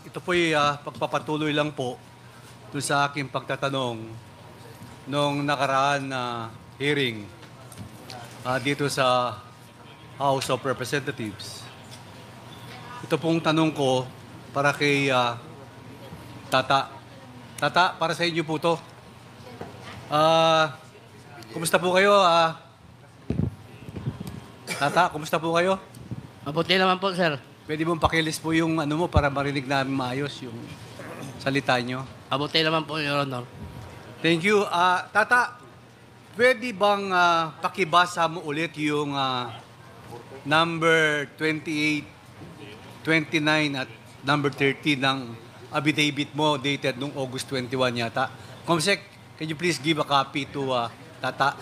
ito po'y pagpapatuloy lang po doon sa aking pagtatanong nung nakaraan na hearing dito sa House of Representatives. Ito pong tanong ko para kay Tata. Tata, para sa inyo po to. Kumusta po kayo? Tata, kumusta po kayo? Mabuti naman po, sir. Pwede mong pakilis po yung ano mo para marinig namin maayos yung salita nyo. Mabuti naman po, Your Honor. Thank you. Tata, pwede bang pakibasa mo ulit yung number 28, 29 at number 30 ng affidavit mo dated noong August 21 yata? Comsec, can you please give a copy to Tata?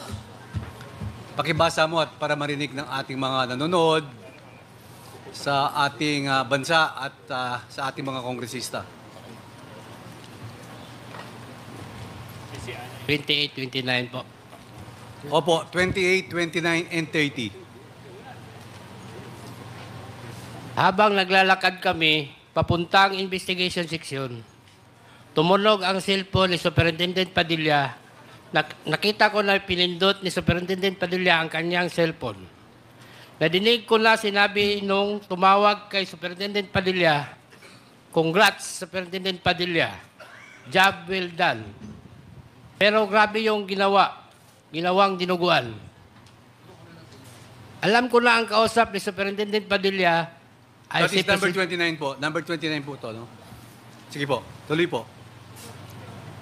Pakibasa mo at para marinig ng ating mga nanonood sa ating bansa at sa ating mga kongresista. 28, 29 po. Opo, 28, 29, and 30. Habang naglalakad kami, papuntang investigation section, tumunog ang cellphone ni Superintendent Padilla. Nakita ko na pinindot ni Superintendent Padilla ang kanyang cellphone. Nadinig ko na sinabi nung tumawag kay Superintendent Padilla, "Congrats, Superintendent Padilla. Job well done." Pero grabe yung ginawang dinuguan. Alam ko na ang kausap ni Superintendent Padilla ay That is number 29 po. Number 29 po to, no? Sige po, tuloy po.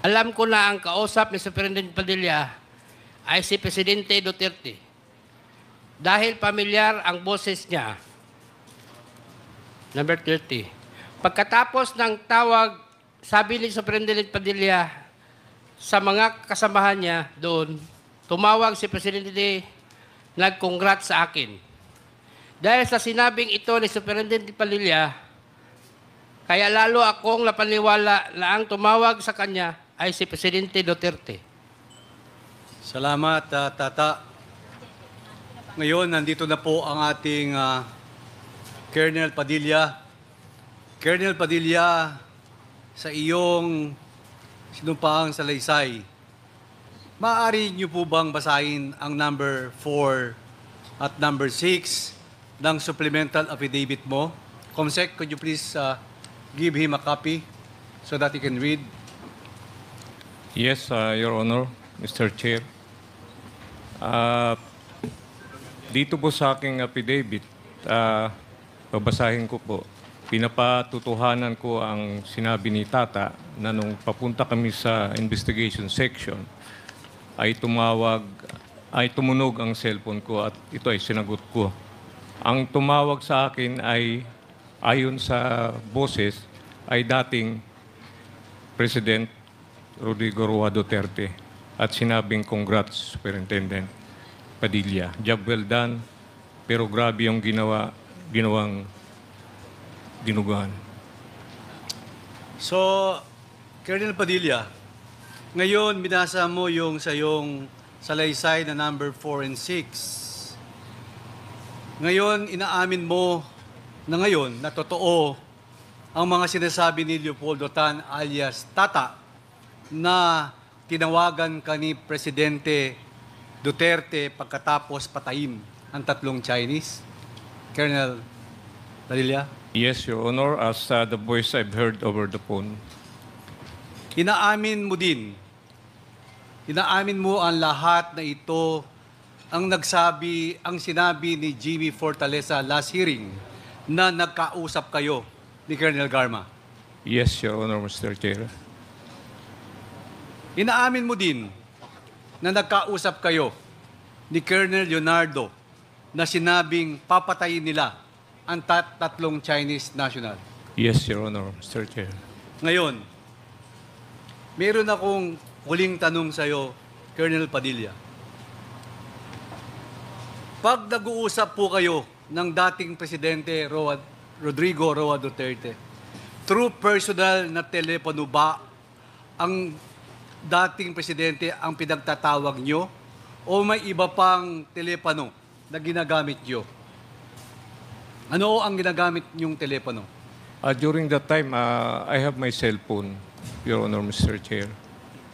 Alam ko na ang kausap ni Superintendent Padilla ay si Presidente Duterte. Dahil pamilyar ang boses niya. Number 30. Pagkatapos ng tawag, sabi ni Superintendent Padilla sa mga kasamahan niya doon, tumawag si Presidente, nag-congrats sa akin. Dahil sa sinabing ito ni Superintendent Padilla, kaya lalo akong napaniwala na ang tumawag sa kanya ay si Presidente Duterte. Salamat, Tata. Ngayon, nandito na po ang ating Colonel Padilla. Colonel Padilla, sa iyong sinumpaang salaysay, maaari niyo po bang basahin ang number 4 at number 6 ng supplemental affidavit mo? Comsec, could you please give him a copy so that he can read? Yes, Your Honor, Mr. Chair. Dito po sa aking affidavit, babasahin ko po. Pinapatutuhanan ko ang sinabi ni Tata na nung papunta kami sa investigation section, ay tumunog ang cellphone ko at ito ay sinagot ko. Ang tumawag sa akin ay, ayon sa boses, ay dating President Rodrigo Roa Duterte at sinabing congrats, Superintendent Padilla. Job well done, pero grabe yung ginawang dinuguan. So, Colonel Padilla, ngayon binasa mo yung sa yung salaysay na number 4 and 6. Ngayon, inaamin mo na ngayon na totoo ang mga sinasabi ni Leopoldo Tan alias Tata na tinawagan ka ni Presidente Duterte pagkatapos patayin ang tatlong Chinese. Colonel Padilla? Yes, Your Honor, as the voice I've heard over the phone. Inaamin mo ang lahat na ito ang sinabi ni Jimmy Fortaleza last hearing na nagkausap kayo ni Colonel Garma. Yes, Your Honor, Mr. Chair. Inaamin mo din na nagkausap kayo ni Colonel Leonardo na sinabing papatayin nila ang tatlong Chinese national. Yes, Your Honor, Mr. Chair. Ngayon, meron akong huling tanong sa iyo, Colonel Padilla. Pag nag-uusap po kayo ng dating Presidente Rodrigo Roa Duterte, through personal na telepono ba ang dating Presidente ang pinagtatawag nyo o may iba pang telepono na ginagamit nyo? Ano ang ginagamit nyong telepono? During that time, I have my cell phone, Your Honor, Mr. Chair.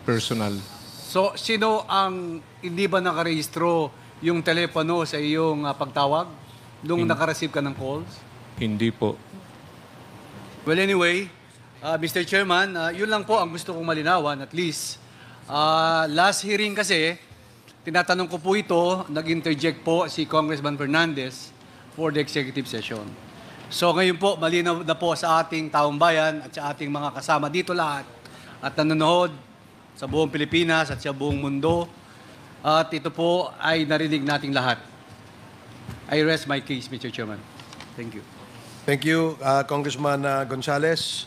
Personal. So, sino ang hindi ba nakarehistro yung telepono sa iyong pagtawag nung nakareceive ka ng calls? Hindi po. Well, anyway, Mr. Chairman, yun lang po ang gusto kong malinawan at least. Last hearing kasi, tinatanong ko po ito, nag-interject po si Congressman Fernandez for the executive session. So ngayon po, malinaw na po sa ating taong bayan at sa ating mga kasama dito lahat at nanonood sa buong Pilipinas at sa buong mundo. At ito po ay narinig nating lahat. I rest my case, Mr. Chairman. Thank you. Thank you, Congressman Gonzales.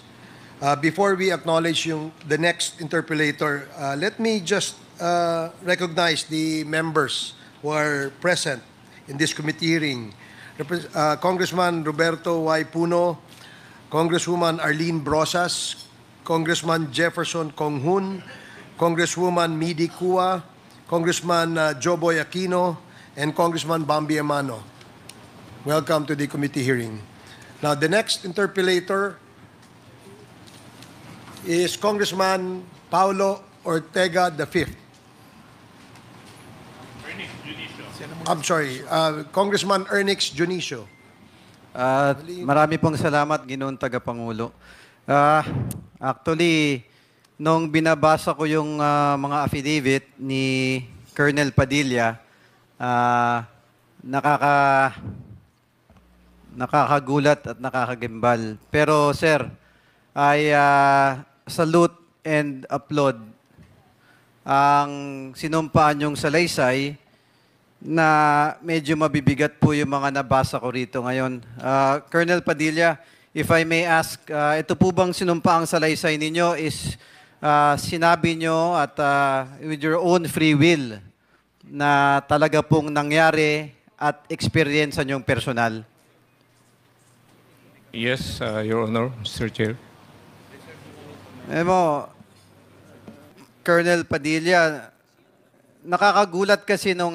Before we acknowledge the next interpellator, let me just recognize the members who are present in this committee hearing. Congressman Roberto Y. Puno, Congresswoman Arlene Brosas, Congressman Jefferson Konghun, Congresswoman Midi Kua, Congressman Joboy Aquino, and Congressman Bambi Amano. Welcome to the committee hearing. Now, the next interpellator is Congressman Paulo Ortega V. I'm sorry, Congressman Ernix Junicio. Marami pong salamat, Ginoong Tagapangulo. Actually, nung binabasa ko yung mga affidavit ni Colonel Padilla, nakakagulat at nakakagimbal. Pero sir, I salute and applaud ang sinumpaan yung salaysay na medyo mabibigat po yung mga nabasa ko rito ngayon. Colonel Padilla, if I may ask, ito po bang sinumpaang salaysay ninyo is sinabi nyo at with your own free will na talaga pong nangyari at experience nyong personal? Yes, Your Honor, Mr. Chair. Colonel Padilla, nakakagulat kasi nung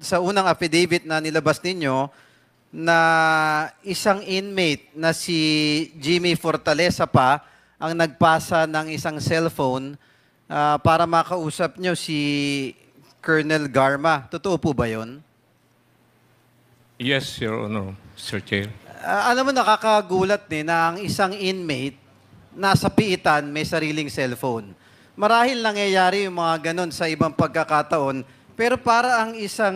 sa unang affidavit na nilabas ninyo na isang inmate na si Jimmy Fortaleza pa ang nagpasa ng isang cellphone para makausap nyo si Colonel Garma. Totoo po ba yun? Yes, Your Honor, Mr. Chair. Alam mo, nakakagulat na ang isang inmate nasa piitan may sariling cellphone. Marahil nangyayari yung mga ganun sa ibang pagkakataon, pero para ang isang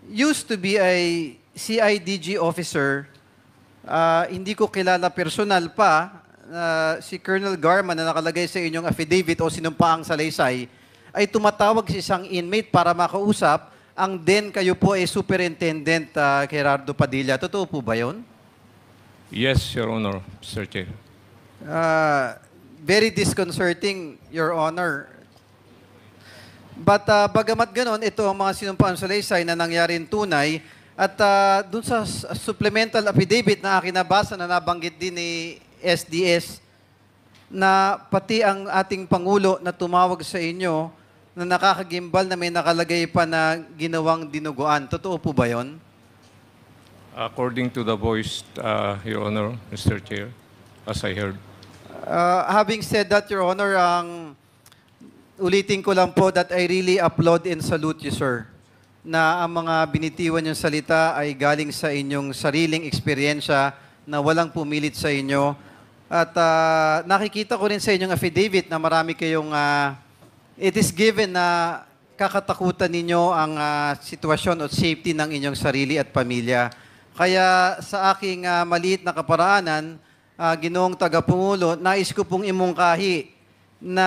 used to be a CIDG officer, hindi ko kilala personal pa, si Colonel Garma na nakalagay sa inyong affidavit o sinumpaang salaysay, ay tumatawag sa isang inmate para makausap, ang then kayo po ay Superintendent Gerardo Padilla. Totoo po ba yun? Yes, Your Honor, Mr. Chair. Very disconcerting, Your Honor. But bagamat ganon, ito ang mga sinumpaan salaysay na nangyari tunay at dun sa supplemental affidavit na akin nabasa na nabanggit din ni SDS na pati ang ating Pangulo na tumawag sa inyo na nakakagimbal na may nakalagay pa na ginawang dinuguan. Totoo po ba yun? According to the voice, Your Honor, Mr. Chair, as I heard. Having said that, Your Honor, ulitin ko lang po that I really applaud and salute you, sir, na ang mga binitiwan yung salita ay galing sa inyong sariling eksperyensya na walang pumilit sa inyo. At nakikita ko rin sa inyong affidavit na marami kayong, it is given na kakatakutan ninyo ang sitwasyon o safety ng inyong sarili at pamilya. Kaya sa aking maliit na kaparaanan, Ginoong Tagapangulo, nais ko pong imungkahi na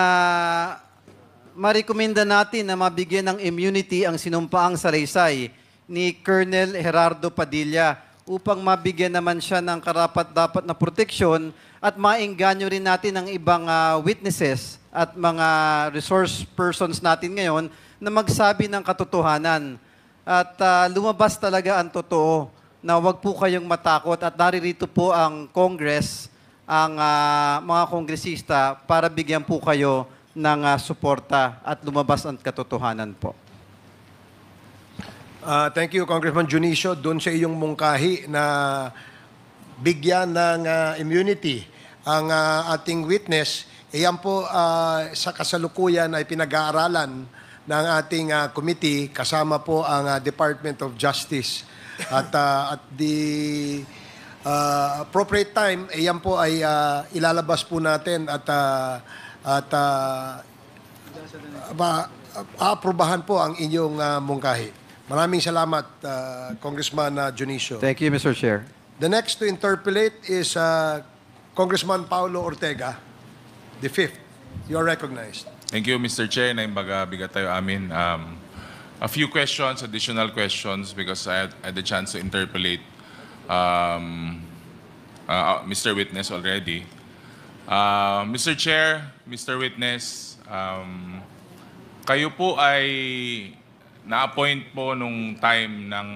marekomenda natin na mabigyan ng immunity ang sinumpaang salaysay ni Colonel Gerardo Padilla upang mabigyan naman siya ng karapat-dapat na proteksyon at maengganyo rin natin ang ibang witnesses at mga resource persons natin ngayon na magsabi ng katotohanan. At lumabas talaga ang totoo na wag po kayong matakot at naririto po ang Congress, ang mga kongresista para bigyan po kayo ng suporta at lumabas ang katotohanan po. Thank you, Congressman Junicio. Doon sa iyong mungkahi na bigyan ng immunity ang ating witness, yan po sa kasalukuyan ay pinag-aaralan ng ating committee kasama po ang Department of Justice. At the appropriate time, yan po ay ilalabas po natin at aaprubahan po ang inyong mungkahi. Maraming salamat, Congressman Junicio. Thank you, Mr. Chair. The next to interpolate is Congressman Paulo Ortega, the fifth. You are recognized. Thank you, Mr. Chair. Bigat tayo amin. A few questions, additional questions, because I had the chance to interpolate Mr. Witness already. Mr. Chair, Mr. Witness, kayo po ay na-appoint po nung time ng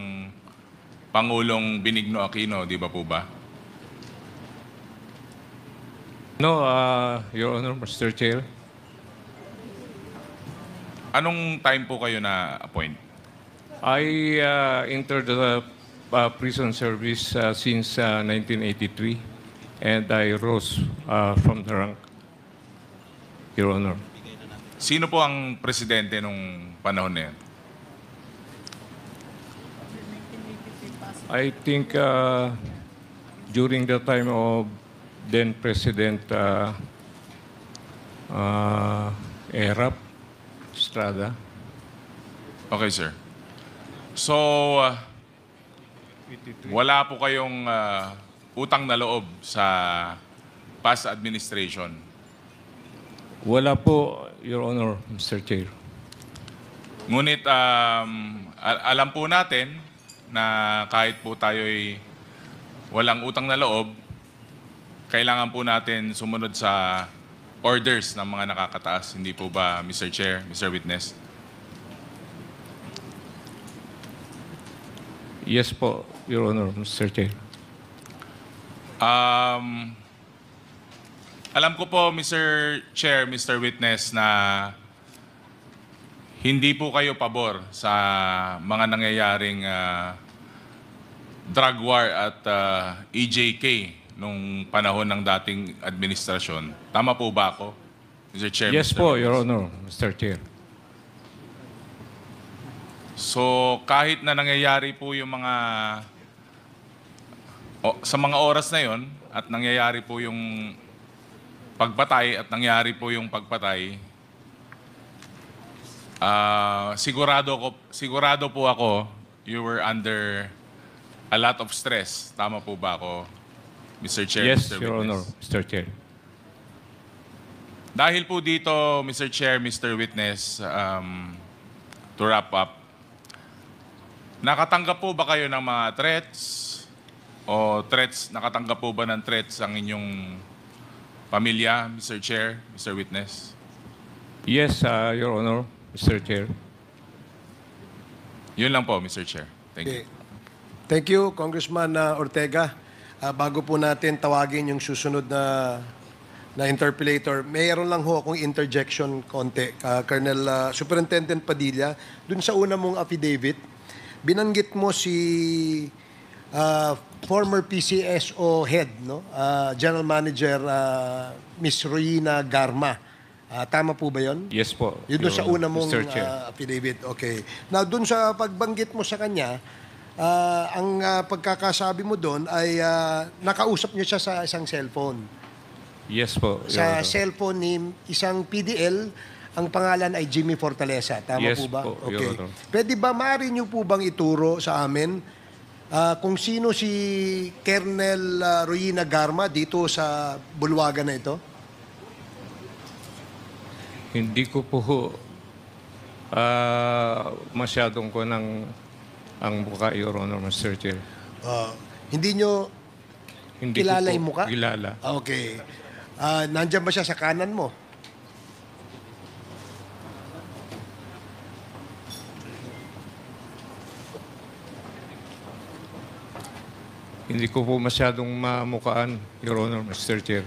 Pangulong Benigno Aquino, di ba po ba? No, Your Honor, Mr. Chair. Anong time po kayo na-appoint? I entered the prison service since 1983, and I rose from the rank, Your Honor. Sino po ang presidente nung panahon na yan? I think during the time of then President Erap Estrada. Okay, sir. So, wala po kayong utang na loob sa past administration. Wala po, Your Honor, Mr. Chair. Ngunit alam po natin na kahit po tayo'y walang utang na loob, kailangan po natin sumunod sa orders ng mga nakakataas. Hindi po ba, Mr. Chair, Mr. Witness? Yes po, Your Honor, Mr. Chair. Alam ko po, Mr. Chair, Mr. Witness, na hindi po kayo pabor sa mga nangyayaring drug war at EJK nung panahon ng dating administrasyon. Tama po ba ako, Mr. Chair? Yes Mr. po, Witness? Your Honor, Mr. Chair. So kahit na nangyayari po yung mga sa mga oras na yon at nangyayari po yung pagpatay at nangyari po yung pagpatay, sigurado po ako you were under a lot of stress. Tama po ba ako, Mr. Chair? Yes, Mr. Your Honor, Witness? Mr. Chair. Dahil po dito, Mr. Chair, Mr. Witness, to wrap up, nakatanggap po ba kayo ng mga threats? O nakatanggap po ba ng threats ang inyong pamilya, Mr. Chair, Mr. Witness? Yes, Your Honor, Mr. Chair. Yun lang po, Mr. Chair. Thank you. Okay. Thank you, Congressman Ortega. Bago po natin tawagin yung susunod na interpellator, mayroon lang ho akong interjection konti. Colonel Superintendent Padilla, dun sa una mong affidavit, binanggit mo si former PCSO head, no? General Manager Miss Royina Garma. Tama po ba yun? Yes po, Yun doon Your sa Honor, una mong Mr. Chair. affidavit. Okay. Now, doon sa pagbanggit mo sa kanya, ang pagkakasabi mo doon ay nakausap niyo siya sa isang cellphone. Yes po, Your Sa Honor. cellphone ni isang PDL, ang pangalan ay Jimmy Fortaleza. Tama Yes po ba? po, Your Okay. Honor. Pwede ba, maaari niyo po bang ituro sa amin kung sino si Colonel Royina Garma dito sa bulwagan na ito? Hindi ko po masyadong ko ng ang mukha, Your Honor, Mr. Chair. Hindi niyo Hindi kilala ko po yung mukha? kilala. Okay. Nandiyan ba siya sa kanan mo? Hindi ko po masyadong mamukaan, Your Honor, Mr. Chair.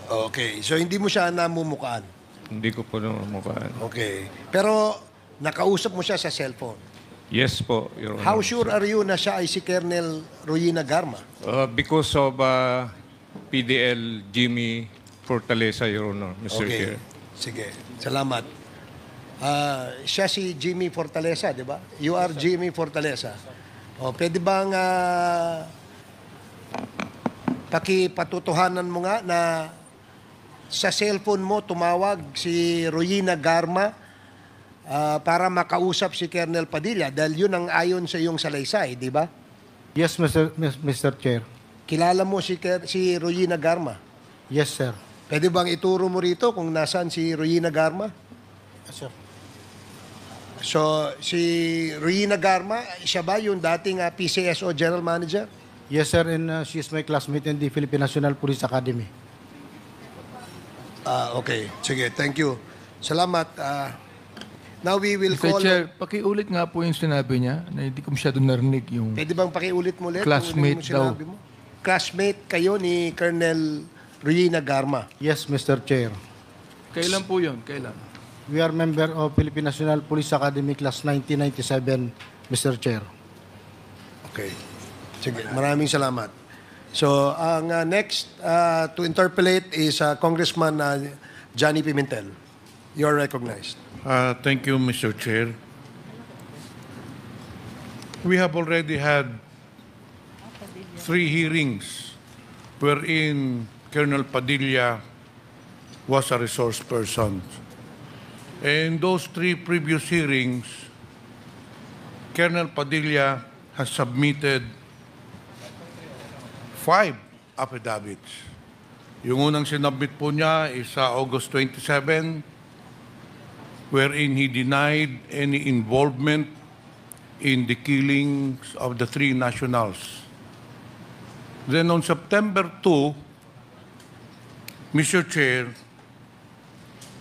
Okay. So, hindi mo siya namumukaan? Hindi ko po mamukaan. Okay. Pero, nakausap mo siya sa cellphone? Yes po, Your Honor. How sure are you na siya ay si Colonel Ruyina Garma? Because of PDL Jimmy Fortaleza, Your Honor, Mr. Chair. Sige. Salamat. Siya si Jimmy Fortaleza, di ba? You are Jimmy Fortaleza. O, pwede bang pakipatutuhanan mo nga na sa cellphone mo tumawag si Ruyina Garma para makausap si Colonel Padilla dahil yun ang ayon sa iyong salaysay, di ba? Yes, Mr. Chair. Kilala mo si Ruyina Garma? Yes, sir. Pwede bang ituro mo rito kung nasaan si Ruyina Garma? Yes, sir. So, si Ruyina Garma, siya ba yung dating PCSO General Manager? Yes, sir, and she is my classmate in the Philippine National Police Academy. Okay. Sige, thank you. Salamat. Now we will Mr. call... Chair, pakiulit nga po yung sinabi niya na hindi ko masyado narinig yung Pwede bang pakiulit mo ulit? Classmate kung ano yung sinabi mo? Classmate kayo ni Colonel Ruyina Garma. Yes, Mr. Chair. kailan po yun? Kailan? We are member of Philippine National Police Academy Class 1997, Mr. Chair. Okay. Sige, maraming salamat. So, ang next to interpolate is Congressman Johnny Pimentel. You're recognized. Thank you, Mr. Chair. We have already had 3 hearings wherein Colonel Padilla was a resource person. In those 3 previous hearings, Colonel Padilla has submitted 5 affidavits. Yung unang sinabit po niya is sa August 27, wherein he denied any involvement in the killings of the 3 nationals. Then on September 2, Mr. Chair,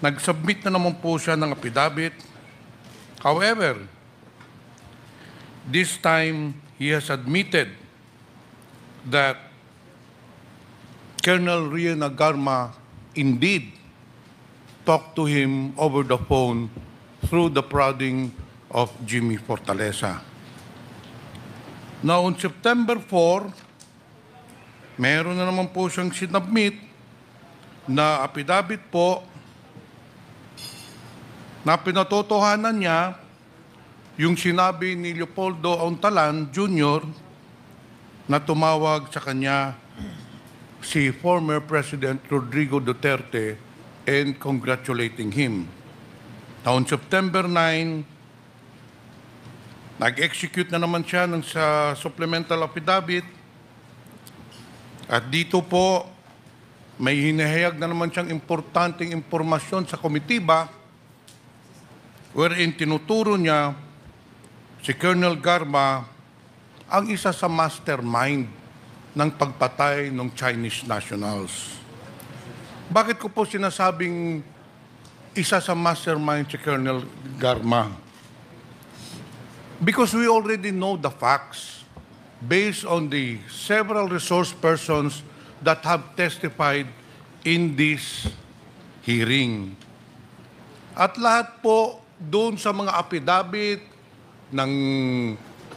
nag-submit na naman po siya ng affidavit. However, this time he has admitted that Colonel Ruyina Garma indeed talked to him over the phone through the prodding of Jimmy Fortaleza. Now, on September 4, meron na naman po siyang sinubmit na affidavit po na pinatotohanan niya yung sinabi ni Leopoldo Auntalan Jr. na tumawag sa kanya si former President Rodrigo Duterte and congratulating him. Now, on September 9, nag-execute na naman siya ng sa supplemental affidavit. At dito po, may hinahayag na naman siyang importanteng impormasyon sa komitiba wherein tinuturo niya si Colonel Garma ang isa sa mastermind ng pagpatay ng Chinese nationals. Bakit ko po sinasabing isa sa mastermind si Colonel Garma? Because we already know the facts based on the several resource persons that have testified in this hearing. At lahat po doon sa mga affidavit ng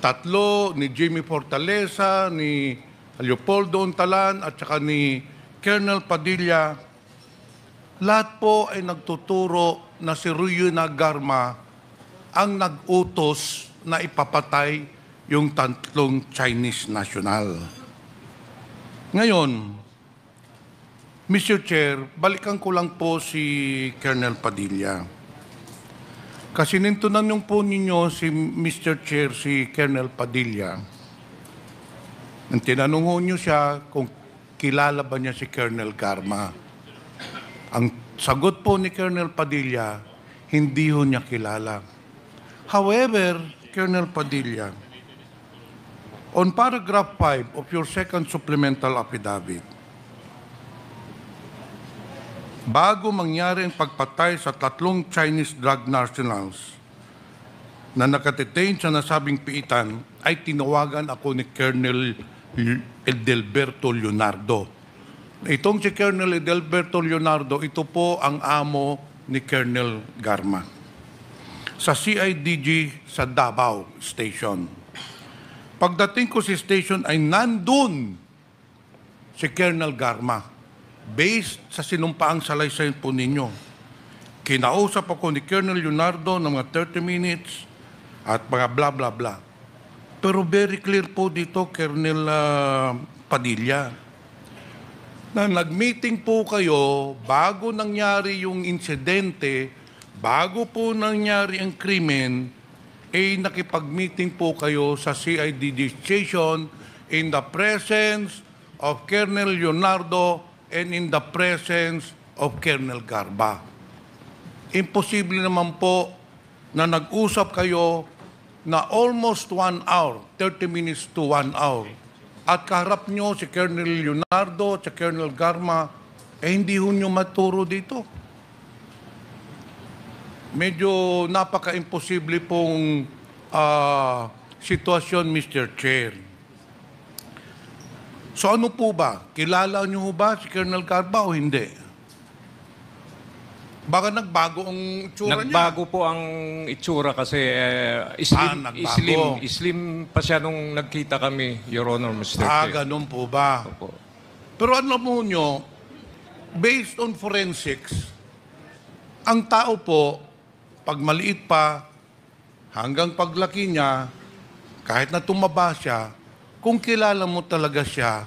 3, ni Jimmy Fortaleza, ni Leopoldo Auntalan, at saka ni Colonel Padilla, lahat po ay nagtuturo na si Ruyina Garma ang nag-utos na ipapatay yung 3 Chinese national. Ngayon, Mr. Chair, balikan ko lang po si Colonel Padilla. Kasi nintunan yung po ninyo si Mr. Chair, si Colonel Padilla. Nang tinanong ho niyo siya kung kilala ba niya si Colonel Garma. Ang sagot po ni Colonel Padilla, hindi ho niya kilala. However, Colonel Padilla, on paragraph 5 of your second supplemental affidavit, bago mangyari ang pagpatay sa 3 Chinese drug nationals na nakadetain sa nasabing piitan, ay tinawagan ako ni Colonel Edelberto Leonardo. Itong si Colonel Edelberto Leonardo, ito po ang amo ni Colonel Garma. sa CIDG sa Davao Station. Pagdating ko sa station ay nandun si Colonel Garma. Based sa sinumpaang salaysay po ninyo. Kinausap ako ni Colonel Leonardo ng mga 30 minutes at mga bla bla bla. Pero very clear po dito, Colonel Padilla, na nag-meeting po kayo bago nangyari yung insidente, bago po nangyari ang krimen, nakipag-meeting po kayo sa CIDG station in the presence of Colonel Leonardo and in the presence of Colonel Garba. Imposible naman po na nag-usap kayo na almost 1 hour, 30 minutes to 1 hour. At kaharap nyo si Colonel Leonardo at si Colonel Garma, hindi ho nyo maturo dito. Medyo napaka-imposible pong sitwasyon, Mr. Chair. So ano po ba? Kilala nyo ba si Colonel Garba o hindi? Baka nagbago ang itsura niya. Nagbago po ang itsura kasi nagbago. slim pa siya nung nagkita kami, Your Honor, Mr. Chair. Ganun po ba? Opo. Pero alam mo nyo, based on forensics, ang tao po, pag maliit pa, hanggang paglaki niya, kahit na tumaba siya, kung kilala mo talaga siya,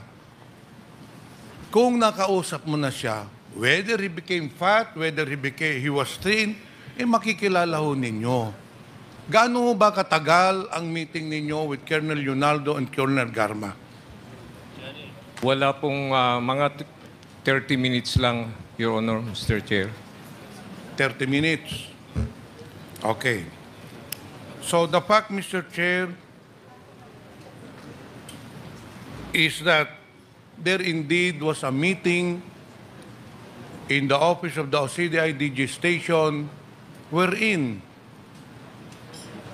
kung nakausap mo na siya, whether he became fat, whether he was thin, makikilala ho ninyo. Gaano ho ba katagal ang meeting ninyo with Colonel Leonardo and Colonel Garma? Wala pong mga 30 minutes lang, Your Honor, Mr. Chair. 30 minutes. Okay. So the fact, Mr. Chair, is that there indeed was a meeting in the office of the CIDG station wherein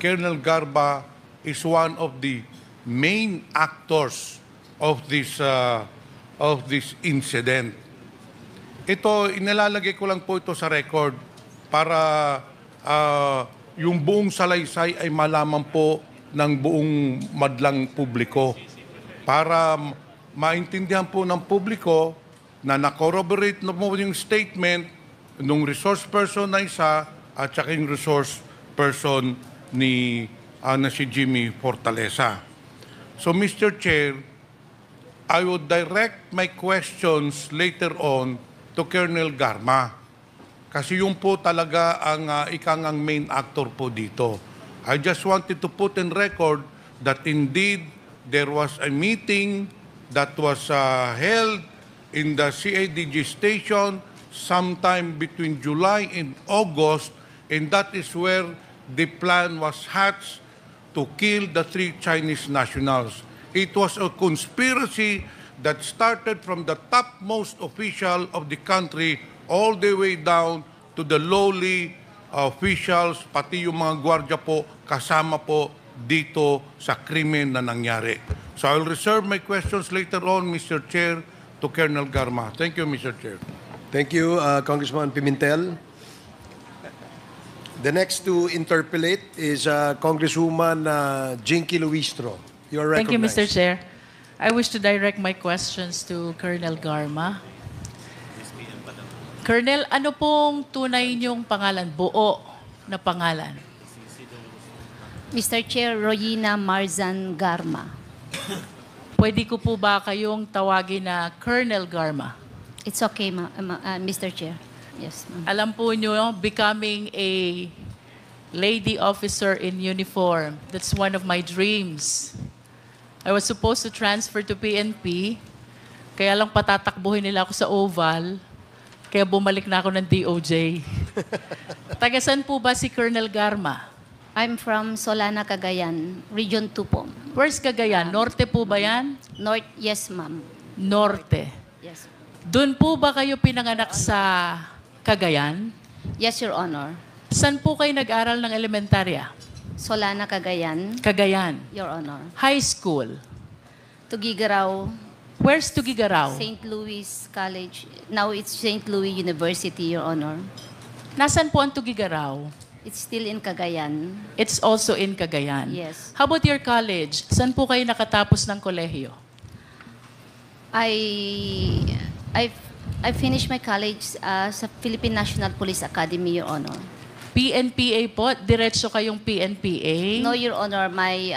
Colonel Garba is one of the main actors of this incident. Ito, inalalagay ko lang po ito sa record para yung buong salaysay ay malaman po ng buong madlang publiko. Para maintindihan po ng publiko na na-corroborate na po yung statement ng resource person na isa at saka yung resource person ni na si Jimmy Fortaleza. So, Mr. Chair, I would direct my questions later on to Colonel Garma. Kasi yung po talaga ang ikangang main actor po dito. I just wanted to put in record that indeed there was a meeting that was held in the CIDG station sometime between July and August, and that is where the plan was hatched to kill the 3 Chinese nationals. It was a conspiracy that started from the topmost official of the country all the way down to the lowly officials, pati yung mga gwardya po, kasama po dito sa krimen na nangyari. So I'll reserve my questions later on, Mr. Chair, to Colonel Garma. Thank you, Mr. Chair. Thank you, Congressman Pimentel. The next to interpellate is Congresswoman Jinky Luistro. You are recognized. Thank you, Mr. Chair. I wish to direct my questions to Colonel Garma. Colonel, ano pong tunay niyong pangalan, buo na pangalan? Mr. Chair, Royina Marzan Garma. Pwede ko po ba kayong tawagin na Colonel Garma? It's okay, Mr. Chair. Yes, ma'am. Alam po niyo, becoming a lady officer in uniform, that's one of my dreams. I was supposed to transfer to PNP, kaya lang patatakbuhin nila ako sa Oval, kaya bumalik na ako ng DOJ. Tagasan po ba si Colonel Garma? I'm from Solana, Cagayan, Region 2 po. Where's Cagayan? Norte po ba yan? North, yes, ma'am. Norte. Yes. Doon po ba kayo pinanganak sa Cagayan? Yes, Your Honor. Saan po kayo nag-aral ng elementarya? Solana, Cagayan, Cagayan. Your Honor. High school? Tugigaraw, Where's Tugigaraw? St. Louis College. Now it's St. Louis University, Your Honor. Nasaan po ang Tugigaraw? It's still in Cagayan. It's also in Cagayan. Yes. How about your college? Saan po kayo nakatapos ng kolehiyo? I finished my college sa Philippine National Police Academy, Your Honor. PNPA po? Diretso kayong PNPA? No, Your Honor. My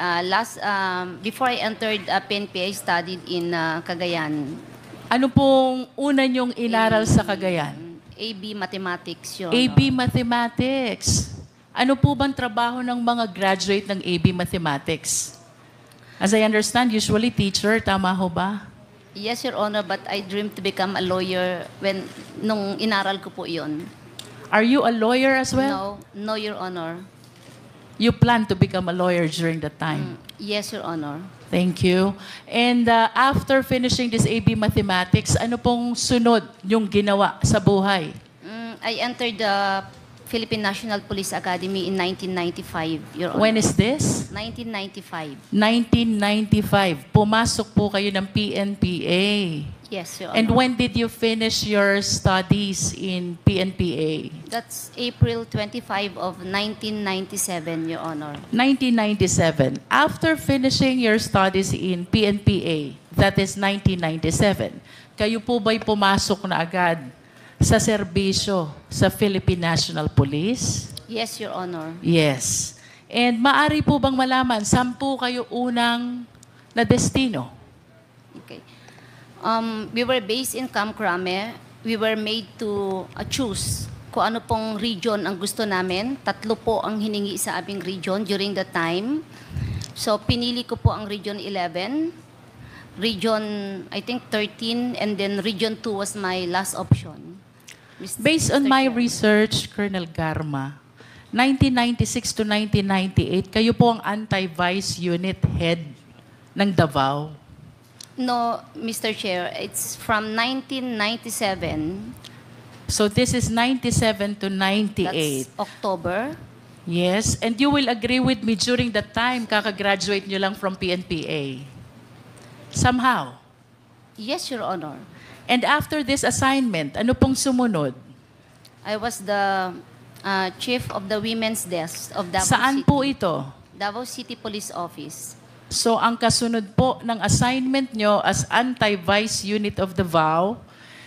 before I entered PNPA, I studied in Cagayan. Ano pong una niyong inaral sa Cagayan? AB Mathematics, Your Honor. AB Mathematics. Ano po bang trabaho ng mga graduate ng AB Mathematics? As I understand, usually teacher, tama ho ba? Yes, Your Honor, but I dreamed to become a lawyer nung inaral ko po yun. Are you a lawyer as well? No, Your Honor. You plan to become a lawyer during that time? Yes, Your Honor. Thank you. And after finishing this AB Mathematics, ano pong sunod yung ginawa sa buhay? I entered the Philippine National Police Academy in 1995, Your Honor. When is this? 1995. 1995. Pumasok po kayo ng PNPA. Yes, Your Honor. And when did you finish your studies in PNPA? That's April 25 of 1997, Your Honor. 1997. After finishing your studies in PNPA, that is 1997, kayo po ba'y pumasok na agad sa serbisyo sa Philippine National Police? Yes, Your Honor. Yes. And maari po bang malaman, saan po kayo unang na destino? Okay. We were based in Camp Crame. We were made to choose kung ano pong region ang gusto namin. 3 po ang hiningi sa aming region during the time. So, pinili ko po ang Region 11, Region, I think, 13, and then Region 2 was my last option. Based on Mr. my Chair. research, Colonel Garma, 1996 to 1998, kayo po ang anti-vice unit head ng Davao. No, Mr. Chair, it's from 1997. So this is 97 to 98. That's October. Yes, and you will agree with me during that time, kakagraduate nyo lang from PNPA. Somehow. Yes, Your Honor. And after this assignment, ano pong sumunod? I was the chief of the women's desk of Davao Saan City. po ito? Davao City Police Office. So ang kasunod po ng assignment nyo as anti-vice unit of Davao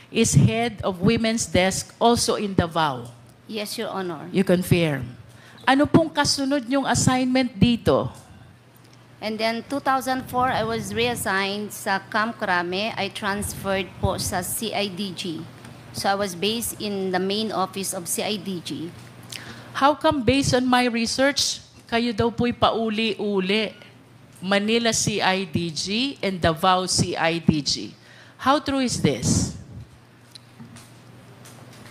is head of women's desk also in Davao. Yes, Your Honor. You confirm. Ano pong kasunod nyong assignment dito? And then 2004, I was reassigned sa Camp Crame. I transferred po sa CIDG. So I was based in the main office of CIDG. How come based on my research, kayo daw po'y pauli-uli? Manila CIDG and Davao CIDG. How true is this?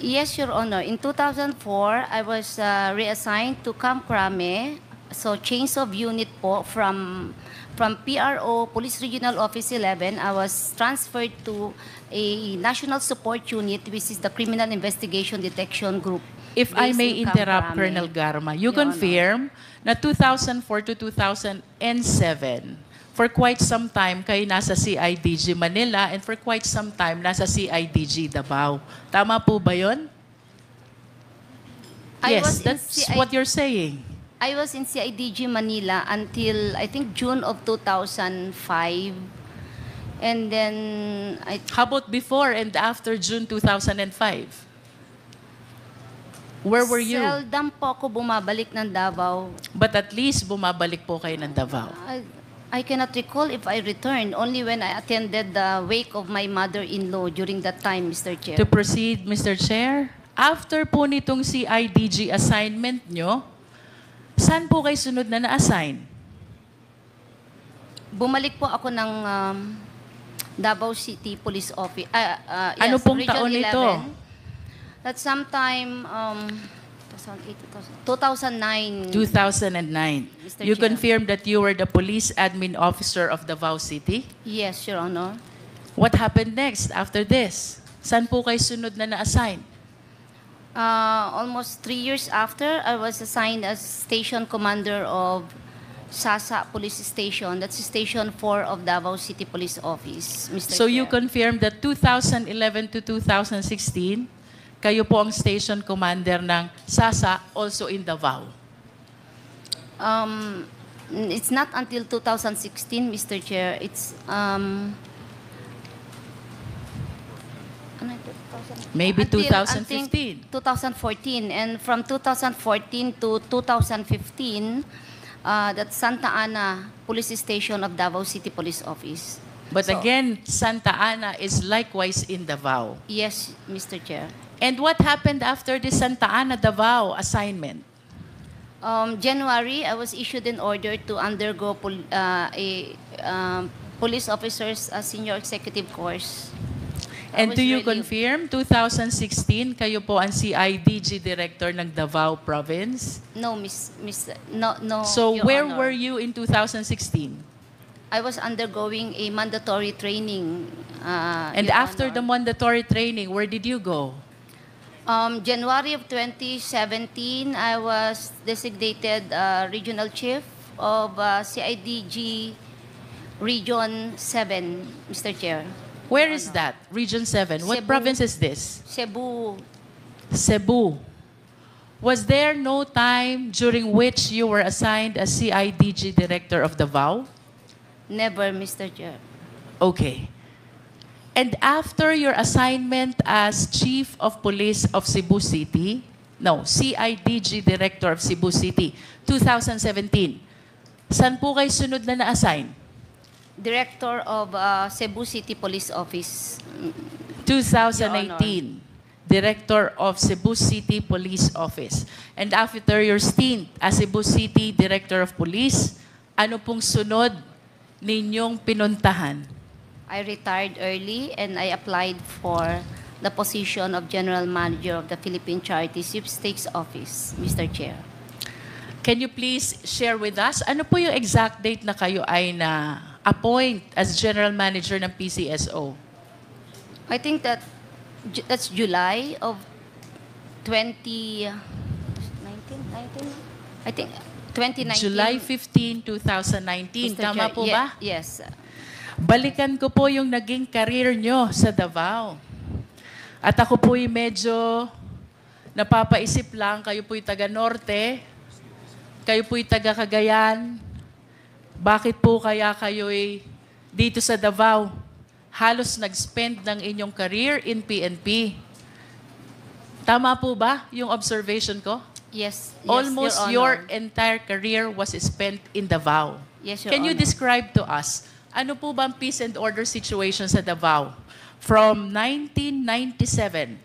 Yes, Your Honor. In 2004, I was reassigned to Camp Crame. So change of unit po from PRO, Police Regional Office 11, I was transferred to a National Support Unit, which is the Criminal Investigation Detection Group. If I based may in Camp interrupt, Crame. Colonel Garma, you Your Honor. confirm na 2004 to 2007, for quite some time kayo nasa CIDG Manila and for quite some time nasa CIDG Davao. Tama po ba yun? I Yes, was in that's what you're saying. I was in CIDG Manila until, I think, June of 2005. And then, How about before and after June 2005? Where were you? seldom po ako bumabalik ng Davao. But at least bumabalik po kayo ng Davao. I cannot recall if I returned, only when I attended the wake of my mother-in-law during that time, Mr. Chair. To proceed, Mr. Chair, after po nitong CIDG assignment nyo, saan po kayo sunod na na-assign? Bumalik po ako ng Davao City Police Office. Ano Yes, pong Region taon 11. ito? That's sometime 2009. 2009. Mr. You Chair. confirmed that you were the police admin officer of Davao City? Yes, Your Honor. What happened next after this? Saan po kayo sunod na na-assign? Almost 3 years after, I was assigned as station commander of Sasa Police Station. That's Station 4 of Davao City Police Office, Mr. So you Chair. confirmed that 2011 to 2016, kayo po ang station commander ng SASA, also in Davao? It's not until 2016, Mr. Chair. It's Maybe until 2015. 2014, and from 2014 to 2015, that's Santa Ana Police Station of Davao City Police Office. But So- again, Santa Ana is likewise in Davao. Yes, Mr. Chair. And what happened after the Santa Ana Davao assignment? January, I was issued an order to undergo police officers senior executive course. I And was do you really- confirm, 2016, kayo po ang CIDG Director ng Davao Province? No, no. So Your where Honor. were you in 2016? I was undergoing a mandatory training. And Your after the Honor. mandatory training, where did you go? January of 2017, I was designated regional chief of CIDG Region 7, Mr. Chair. Where is that? Region 7. What Cebu. province is this? Cebu. Cebu. Was there no time during which you were assigned as CIDG Director of Davao? Never, Mr. Chair. Okay. And after your assignment as Chief of Police of Cebu City, no, CIDG Director of Cebu City, 2017, saan po kayo sunod na na-assign? Director of Cebu City Police Office. 2018, Director of Cebu City Police Office. And after your stint as Cebu City Director of Police, ano pong sunod ninyong pinuntahan? I retired early and I applied for the position of General Manager of the Philippine Charity Sweepstakes Office, Mr. Chair. Can you please share with us, ano po yung exact date na kayo ay na-appoint as General Manager ng PCSO? I think that's July of 2019. I think 2019. July 15, 2019. Mr. Tama Chair. po ba? Yes. Balikan ko po yung naging career nyo sa Davao. At ako po'y medyo napapaisip lang, kayo po'y taga-Norte, kayo po'y taga-Cagayan. Bakit po kaya kayo'y dito sa Davao halos nag-spend ng inyong career in PNP? Tama po ba yung observation ko? Yes. Almost Your your Honor. entire career was spent in Davao. Yes, Your Can you Honor. describe to us, ano po ba ang peace and order situation sa Davao from 1997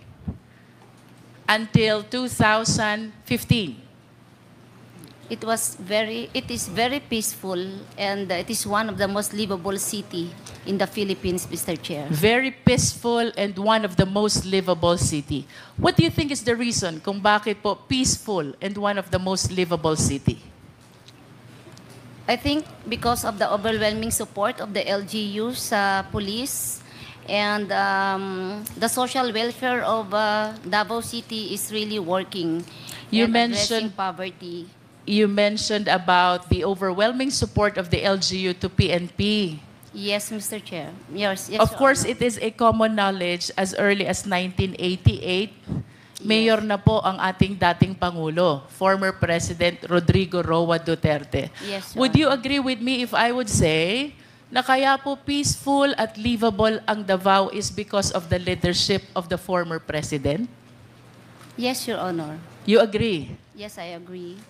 until 2015? It is very peaceful, and it is one of the most livable city in the Philippines, Mr. Chair. Very peaceful and one of the most livable city. What do you think is the reason kung bakit po peaceful and one of the most livable city? I think because of the overwhelming support of the LGU sa police, and the social welfare of Davao City is really working. You and addressing mentioned- poverty. You mentioned about the overwhelming support of the LGU to PNP. Yes, Mr. Chair. Yes, Of Your course, Honor. it is a common knowledge as early as 1988, mayor na po ang ating dating Pangulo, former President Rodrigo Roa Duterte. Yes, Your Would you Honor. agree with me if I would say na kaya po peaceful at livable ang Davao is because of the leadership of the former President? Yes, Your Honor. You agree? Yes, I agree.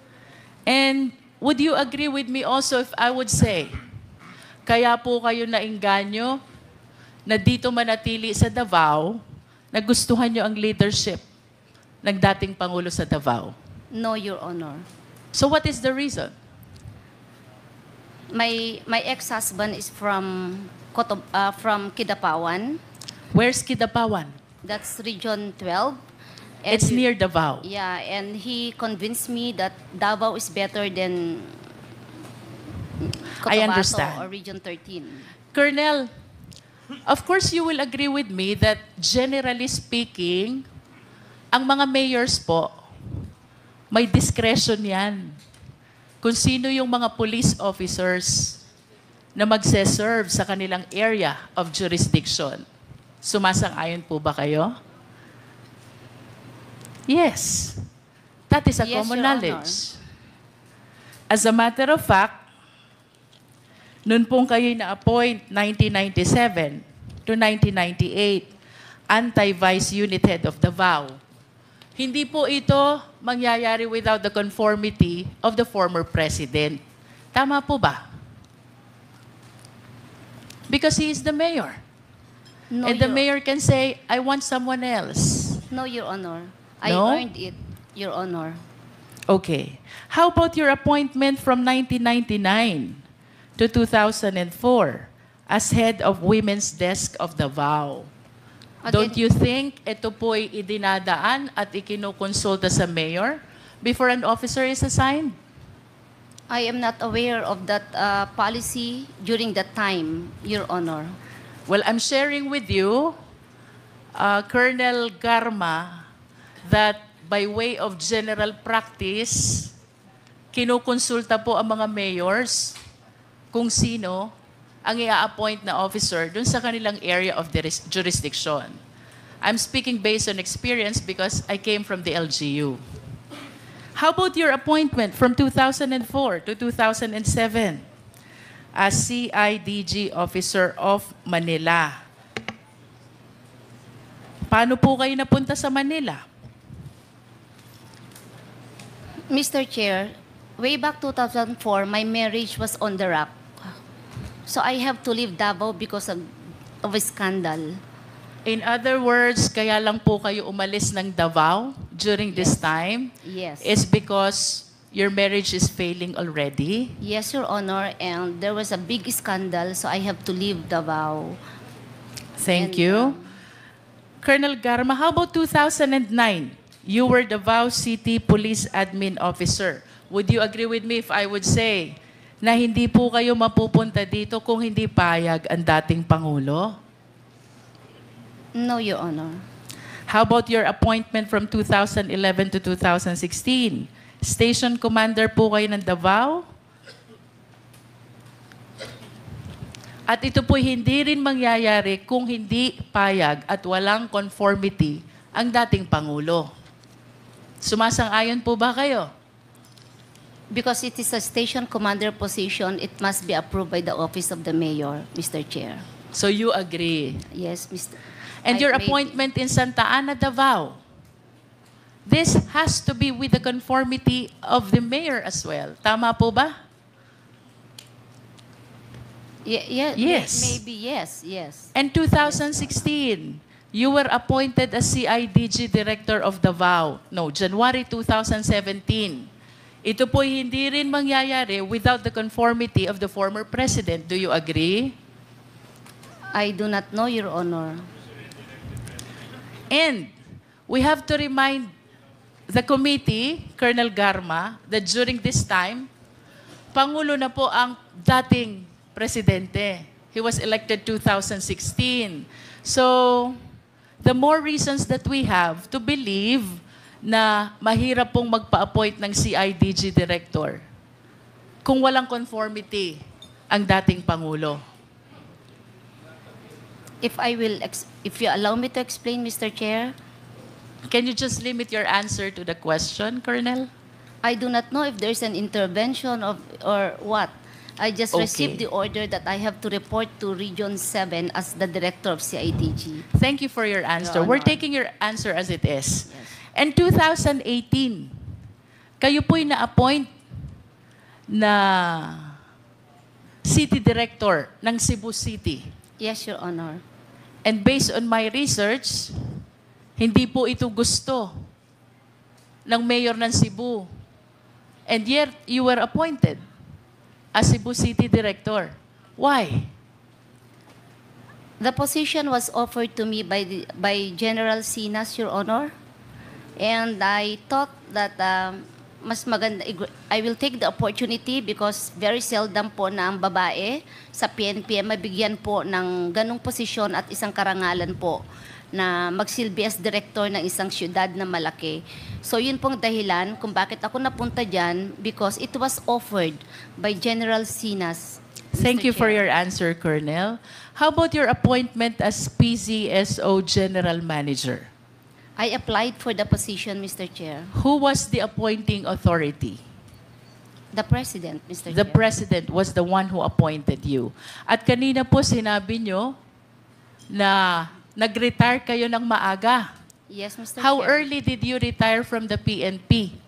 And would you agree with me also if I would say, kaya po kayo nainganyo na dito manatili sa Davao, nagustuhan nyo ang leadership ng dating Pangulo sa Davao? No, Your Honor. So what is the reason? My ex-husband is from Kidapawan. Where's Kidapawan? That's Region 12. And It's near Davao. Yeah, and he convinced me that Davao is better than I Cotabato understand. or Region 13. Colonel, of course you will agree with me that generally speaking, ang mga mayors po, may discretion yan. Kung sino yung mga police officers na magse-serve sa kanilang area of jurisdiction. Sumasang-ayon po ba kayo? Yes. That is a Yes, common Your knowledge. As a matter of fact, noon pong kayo na-appoint 1997 to 1998, anti-vice unit head of Davao. Hindi po ito mangyayari without the conformity of the former president. Tama po ba? Because he is the mayor. No, And the Your- mayor can say, I want someone else. No, Your Honor. I No? earned it, Your Honor. Okay. How about your appointment from 1999 to 2004 as head of Women's Desk of Davao? Don't you think ito po'y idinadaan at ikinukonsulta sa mayor before an officer is assigned? I am not aware of that policy during that time, Your Honor. Well, I'm sharing with you, Colonel Garma, that by way of general practice, kinukonsulta po ang mga mayors kung sino ang i-appoint na officer dun sa kanilang area of jurisdiction. I'm speaking based on experience because I came from the LGU. How about your appointment from 2004 to 2007 as CIDG Officer of Manila? Paano po kayo napunta sa Manila? Mr. Chair, way back 2004, my marriage was on the rock. So I have to leave Davao because of a scandal. In other words, kaya lang po kayo umalis ng Davao during this time Yes. is because your marriage is failing already? Yes, Your Honor, and there was a big scandal, so I have to leave Davao. Thank And, you. Colonel Garma, how about 2009? You were Davao City Police Admin Officer. Would you agree with me if I would say na hindi po kayo mapupunta dito kung hindi payag ang dating Pangulo? No, Your Honor. How about your appointment from 2011 to 2016? Station Commander po kayo ng Davao? At ito po hindi rin mangyayari kung hindi payag at walang conformity ang dating Pangulo. Sumasang-ayon po ba kayo? Because it is a station commander position, it must be approved by the office of the mayor, Mr. Chair. So you agree? Yes, Mr. And I your made- appointment in Santa Ana, Davao, this has to be with the conformity of the mayor as well. Tama po ba? Yes. Maybe yes, yes. And 2016, you were appointed as CIDG Director of Davao. No, January 2017. Ito po hindi rin mangyayari without the conformity of the former president. Do you agree? I do not know, Your Honor. And we have to remind the committee, Colonel Garma, that during this time, Pangulo na po ang dating presidente. He was elected 2016. So, the more reasons that we have to believe na mahirap pong magpa-appoint ng CIDG director kung walang conformity ang dating Pangulo. If you allow me to explain, Mr. Chair, Can you just limit your answer to the question, Colonel? I do not know if there's an intervention or what. I just received the order that I have to report to Region 7 as the director of CIDG. Thank you for your answer. Your We're Honor. taking your answer as it is. Yes. And 2018, kayo po'y na-appoint na city director ng Cebu City. Yes, Your Honor. And based on my research, hindi po ito gusto ng mayor ng Cebu. And yet, you were appointed as Cebu City Director. Why? The position was offered to me by General Sinas, Your Honor. And I thought that mas maganda, I will take the opportunity because very seldom po na ang babae sa PNP mabigyan po ng ganong posisyon at isang karangalan po na magsilbi as director ng isang syudad na malaki. So yun pong dahilan kung bakit ako napunta dyan because it was offered by General Sinas. Thank Mr. you for Chair. your answer, Colonel. How about your appointment as PCSO General Manager? I applied for the position, Mr. Chair. Who was the appointing authority? The President, Mr. The Chair. President was the one who appointed you. At kanina po sinabi nyo na nag-retire kayo ng maaga. Yes, Mr. How Chair. early did you retire from the PNP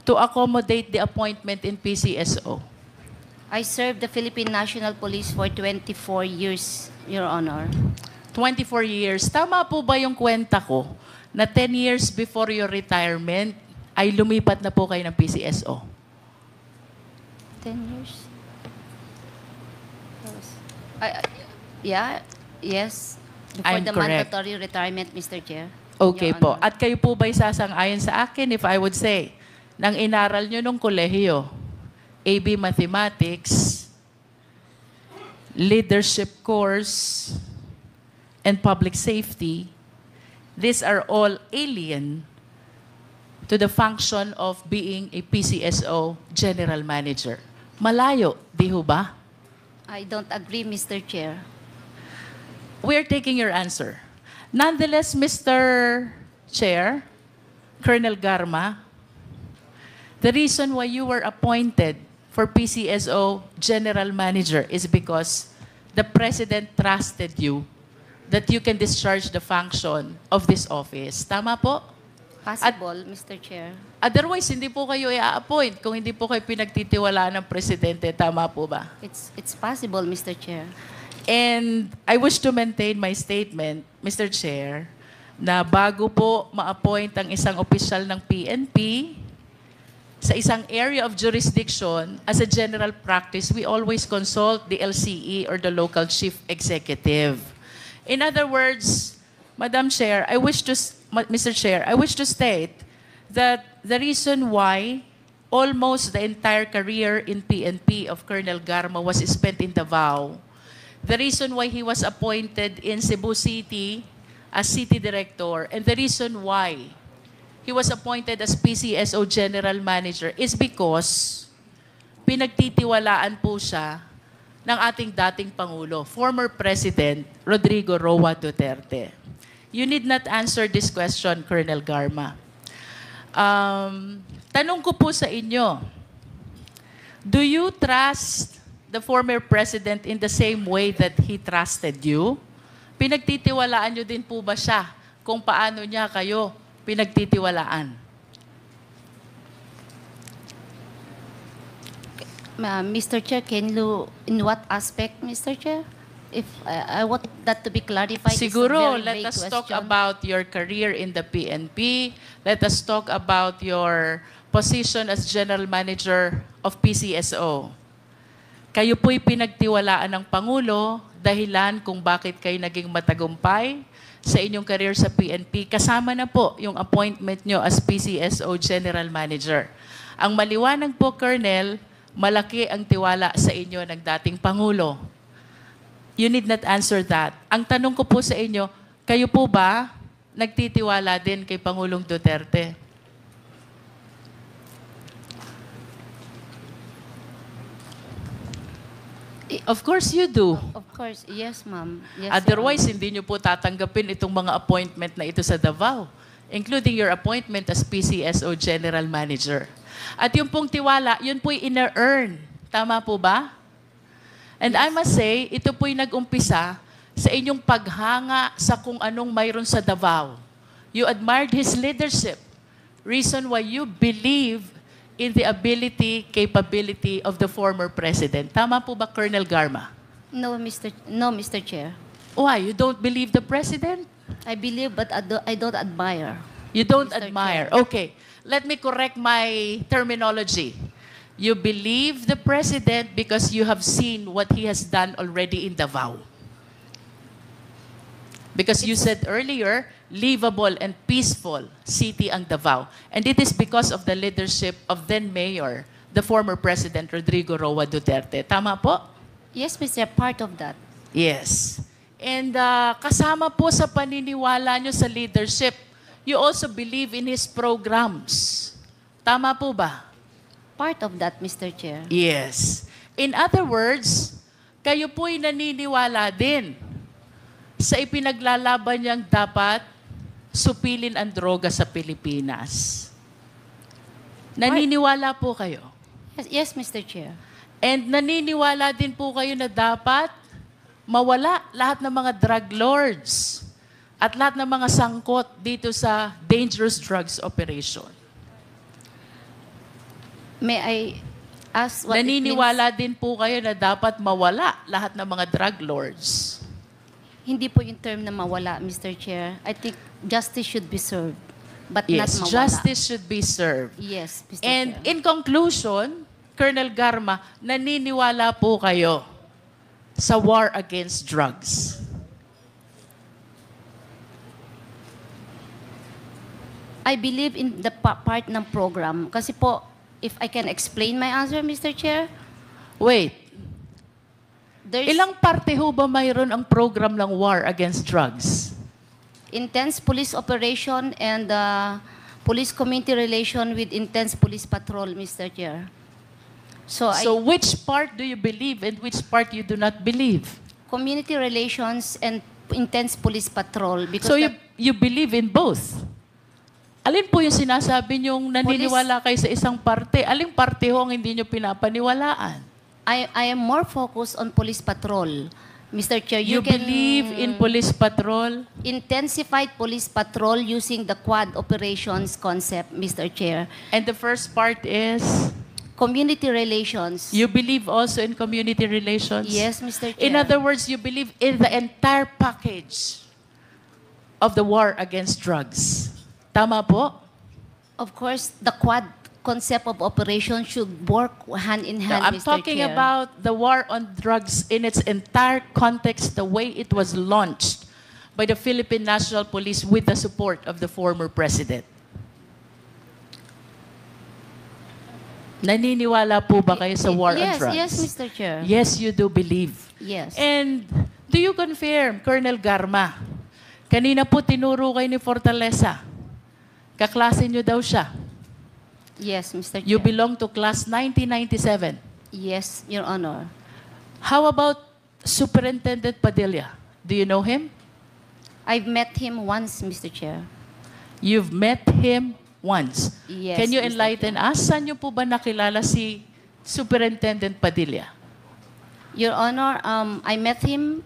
to accommodate the appointment in PCSO? I served the Philippine National Police for 24 years, Your Honor. 24 years. Tama po ba yung kwenta ko na 10 years before your retirement ay lumipat na po kayo ng PCSO? 10 years? Yeah, yes. Before I'm the correct. mandatory retirement, Mr. Chair. Okay Your po. Honor. At kayo po ba'y sasang-ayon sa akin if I would say, nang inaral nyo nung kolehiyo, AB Mathematics, Leadership Course, and Public Safety, these are all alien to the function of being a PCSO General Manager. Malayo, di ho ba? I don't agree, Mr. Chair. We're taking your answer. Nonetheless, Mr. Chair, Colonel Garma, the reason why you were appointed for PCSO General Manager is because the President trusted you that you can discharge the function of this office. Tama po? Possible, Mr. Chair. Otherwise, hindi po kayo i-appoint kung hindi po kayo pinagtitiwalaan ng Presidente. Tama po ba? It's possible, Mr. Chair. And I wish to maintain my statement, Mr. Chair, na bago po ma-appoint ang isang opisyal ng PNP sa isang area of jurisdiction, as a general practice, we always consult the LCE or the local chief executive. In other words, Madam Chair, Mr. Chair, I wish to state that the reason why almost the entire career in PNP of Colonel Garma was spent in Davao, the reason why he was appointed in Cebu City as city director, and the reason why he was appointed as PCSO General Manager is because pinagtitiwalaan po siya ng ating dating Pangulo, former President Rodrigo Roa Duterte. You need not answer this question, Colonel Garma. Tanong ko po sa inyo, do you trust the former President in the same way that he trusted you? Pinagtitiwalaan nyo din po ba siya kung paano niya kayo pinagtitiwalaan? Mr. Chair, can you, in what aspect, Mr. Chair? If I want that to be clarified. Siguro, it's a very let vague us talk question. about your career in the PNP. Let us talk about your position as General Manager of PCSO. Kayo po'y pinagtiwalaan ng Pangulo, dahilan kung bakit kayo naging matagumpay sa inyong career sa PNP. Kasama na po yung appointment nyo as PCSO General Manager. Ang maliwanag po, Colonel, malaki ang tiwala sa inyo ng dating Pangulo. You need not answer that. Ang tanong ko po sa inyo, kayo po ba nagtitiwala din kay Pangulong Duterte? Of course you do. Of course, yes, ma'am. Yes, Otherwise, Your Honor. hindi nyo po tatanggapin itong mga appointment na ito sa Davao, including your appointment as PCSO General Manager. At yung pong tiwala, yun po'y ina-earn. Tama po ba? And I must say, ito po'y nag-umpisa sa inyong paghanga sa kung anong mayroon sa Davao. You admired his leadership. Reason why you believe in the ability, capability of the former president. Tama po ba, Colonel Garma? No, Mr. Chair. Why? You don't believe the president? I believe, but I don't admire. You don't Mr. admire. Okay. Let me correct my terminology. You believe the president because you have seen what he has done already in Davao. Because you said earlier, livable and peaceful city ang Davao. And it is because of the leadership of then Mayor, the former President Rodrigo Roa Duterte. Tama po? Yes, Mr. Part of that. Yes. And kasama po sa paniniwala nyo sa leadership, you also believe in his programs. Tama po ba? Part of that, Mr. Chair. Yes. In other words, kayo po'y naniniwala din sa ipinaglalaban niyang dapat supilin ang droga sa Pilipinas. Naniniwala po kayo? Yes, Mr. Chair. And naniniwala din po kayo na dapat mawala lahat ng mga drug lords at lahat ng mga sangkot dito sa dangerous drugs operation. May I ask what Naniniwala din po kayo na dapat mawala lahat ng mga drug lords. Hindi po yung term na mawala, Mr. Chair. I think justice should be served, but Yes, not mawala. justice should be served. Yes, Mr. And Chair. in conclusion, Colonel Garma, naniniwala po kayo sa war against drugs. I believe in the part ng program. Kasi po, if I can explain my answer, Mr. Chair, Wait, there's ilang parte ho ba mayroon ang program ng war against drugs? intense police operation and police community relation with intense police patrol, Mr. Chair. So, So which part do you believe and which part you do not believe? community relations and intense police patrol. Because So you believe in both? Alin po yung sinasabi niyong naniniwala kayo sa isang parte? Aling parte ho ang hindi niyo pinapaniwalaan? I am more focused on police patrol, Mr. Chair. You can believe in police patrol? intensified police patrol using the quad operations concept, Mr. Chair. And the first part is, Community relations. you believe also in community relations? Yes, Mr. Chair. In other words, you believe in the entire package of the war against drugs. Tama po? Of course, the quad concept of operation should work hand in hand, I'm Mr. talking Chair. about the war on drugs in its entire context, the way it was launched by the Philippine National Police with the support of the former president. Naniniwala po ba kayo sa war on Yes, drugs? yes, Mr. Chair. Yes, you do believe. Yes. And do you confirm, Colonel Garma, kanina po tinuro kayo ni Fortaleza, kaklase nyo daw siya. Yes, Mr. Chair. You belong to class 1997. Yes, Your Honor. How about Superintendent Padilla? Do you know him? I've met him once, Mr. Chair. You've met him once. Yes, Can you Mr. enlighten us? Saan nyo po ba nakilala si Superintendent Padilla? Your Honor, I met him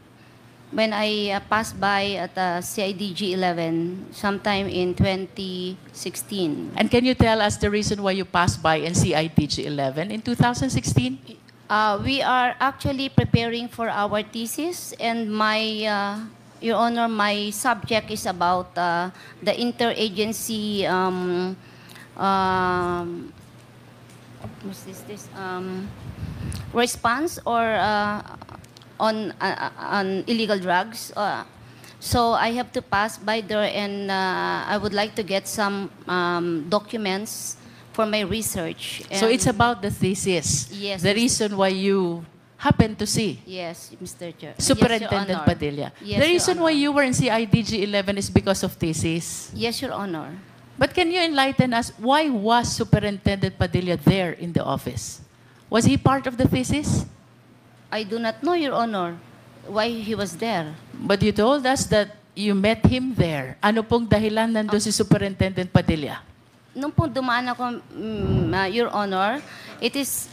when I passed by at CIDG 11 sometime in 2016. And can you tell us the reason why you passed by NCIDG 11 in 2016? We are actually preparing for our thesis, and Your Honor, my subject is about the interagency what's this response or on illegal drugs. So I have to pass by there, and I would like to get some documents for my research. So it's And- about the thesis. Yes, The Mr. reason why you happen to see Yes, Mr. Chair. Superintendent Yes, Your Honor. Padilla. Yes, The Your reason why Honor. you were in CIDG 11 is because of thesis. Yes, Your Honor. But can you enlighten us, why was Superintendent Padilla there in the office? Was he part of the thesis? I do not know, Your Honor, why he was there. But you told us that you met him there. Ano pong dahilan nandun si Superintendent Padilla? Nung po dumaan ako, Your Honor, it is,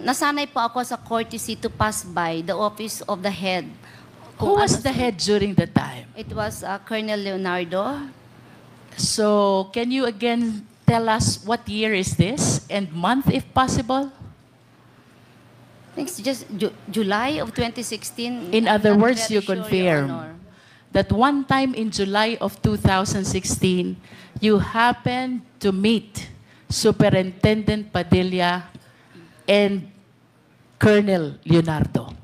nasanay po ako sa courtesy to pass by the office of the head. Who Kung was ano the head during the time? It was Colonel Leonardo. So, can you again tell us what year is this and month if possible? I think it's just July of 2016. In I'm other not words, very you sure, Your confirm Honor. that one time in July of 2016, you happened to meet Superintendent Padilla and Colonel Leonardo.